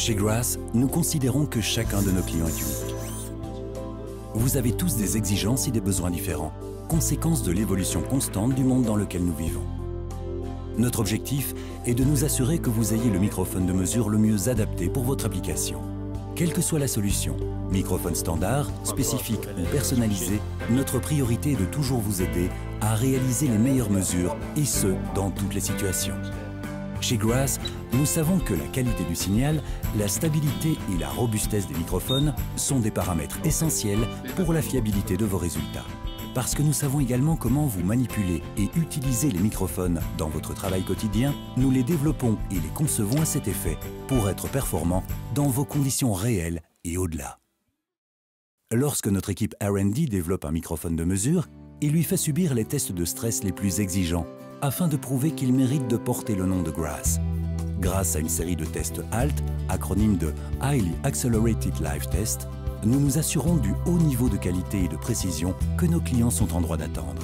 Chez Grass, nous considérons que chacun de nos clients est unique. Vous avez tous des exigences et des besoins différents, conséquence de l'évolution constante du monde dans lequel nous vivons. Notre objectif est de nous assurer que vous ayez le microphone de mesure le mieux adapté pour votre application. Quelle que soit la solution, microphone standard, spécifique ou personnalisé, notre priorité est de toujours vous aider à réaliser les meilleures mesures, et ce, dans toutes les situations. Chez Grass, nous savons que la qualité du signal, la stabilité et la robustesse des microphones sont des paramètres essentiels pour la fiabilité de vos résultats. Parce que nous savons également comment vous manipulez et utilisez les microphones dans votre travail quotidien, nous les développons et les concevons à cet effet pour être performants dans vos conditions réelles et au-delà. Lorsque notre équipe R&D développe un microphone de mesure, il lui fait subir les tests de stress les plus exigeants afin de prouver qu'il mérite de porter le nom de Grass. Grâce à une série de tests HALT, acronyme de Highly Accelerated Live Test, nous nous assurons du haut niveau de qualité et de précision que nos clients sont en droit d'attendre.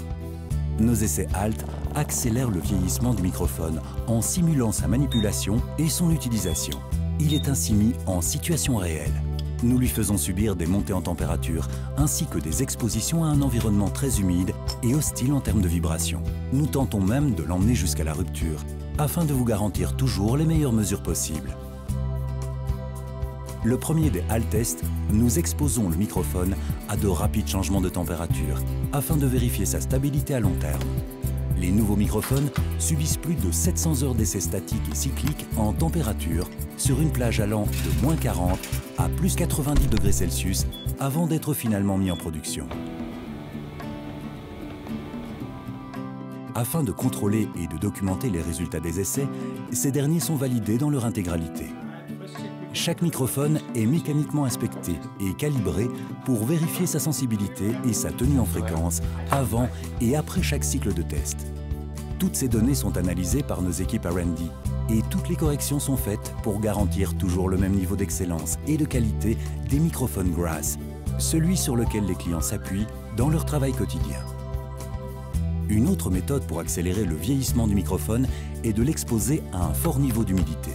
Nos essais HALT accélèrent le vieillissement du microphone en simulant sa manipulation et son utilisation. Il est ainsi mis en situation réelle. Nous lui faisons subir des montées en température ainsi que des expositions à un environnement très humide et hostile en termes de vibration. Nous tentons même de l'emmener jusqu'à la rupture afin de vous garantir toujours les meilleures mesures possibles. Le premier des HALT tests, nous exposons le microphone à de rapides changements de température afin de vérifier sa stabilité à long terme. Les nouveaux microphones subissent plus de 700 heures d'essais statiques et cycliques en température sur une plage allant de -40 à +90 degrés Celsius avant d'être finalement mis en production. Afin de contrôler et de documenter les résultats des essais, ces derniers sont validés dans leur intégralité. Chaque microphone est mécaniquement inspecté et calibré pour vérifier sa sensibilité et sa tenue en fréquence avant et après chaque cycle de test. Toutes ces données sont analysées par nos équipes R&D et toutes les corrections sont faites pour garantir toujours le même niveau d'excellence et de qualité des microphones Grass, celui sur lequel les clients s'appuient dans leur travail quotidien. Une autre méthode pour accélérer le vieillissement du microphone est de l'exposer à un fort niveau d'humidité.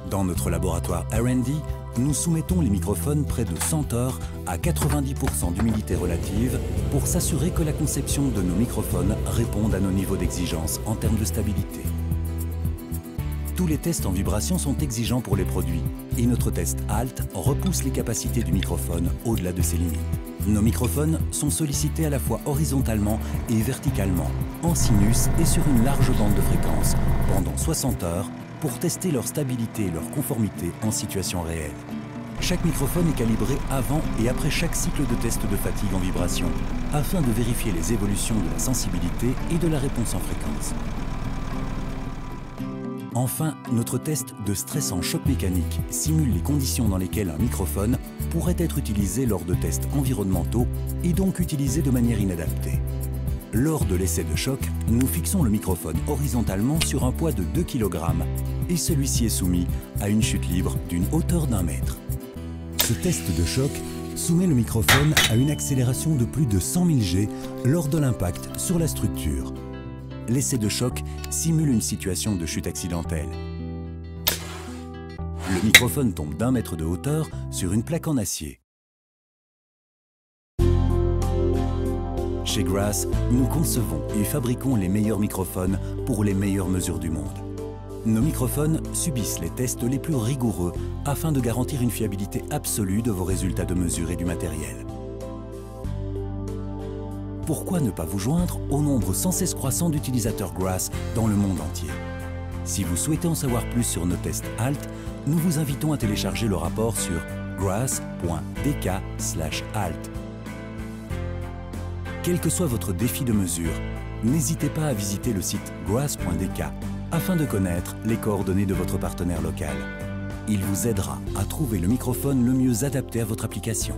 Dans notre laboratoire R&D, nous soumettons les microphones près de 100 heures à 90% d'humidité relative pour s'assurer que la conception de nos microphones réponde à nos niveaux d'exigence en termes de stabilité. Tous les tests en vibration sont exigeants pour les produits et notre test HALT repousse les capacités du microphone au-delà de ses limites. Nos microphones sont sollicités à la fois horizontalement et verticalement, en sinus et sur une large bande de fréquence, pendant 60 heures, pour tester leur stabilité et leur conformité en situation réelle. Chaque microphone est calibré avant et après chaque cycle de test de fatigue en vibration, afin de vérifier les évolutions de la sensibilité et de la réponse en fréquence. Enfin, notre test de stress en choc mécanique simule les conditions dans lesquelles un microphone pourrait être utilisé lors de tests environnementaux et donc utilisé de manière inadaptée. Lors de l'essai de choc, nous fixons le microphone horizontalement sur un poids de 2 kg et celui-ci est soumis à une chute libre d'une hauteur d'1 mètre. Ce test de choc soumet le microphone à une accélération de plus de 100 000 G lors de l'impact sur la structure. L'essai de choc simule une situation de chute accidentelle. Le microphone tombe d'1 mètre de hauteur sur une plaque en acier. Chez Grass, nous concevons et fabriquons les meilleurs microphones pour les meilleures mesures du monde. Nos microphones subissent les tests les plus rigoureux afin de garantir une fiabilité absolue de vos résultats de mesure et du matériel. Pourquoi ne pas vous joindre au nombre sans cesse croissant d'utilisateurs Grass dans le monde entier? Si vous souhaitez en savoir plus sur nos tests HALT, nous vous invitons à télécharger le rapport sur grass.dk/halt. Quel que soit votre défi de mesure, n'hésitez pas à visiter le site grass.dk afin de connaître les coordonnées de votre partenaire local. Il vous aidera à trouver le microphone le mieux adapté à votre application.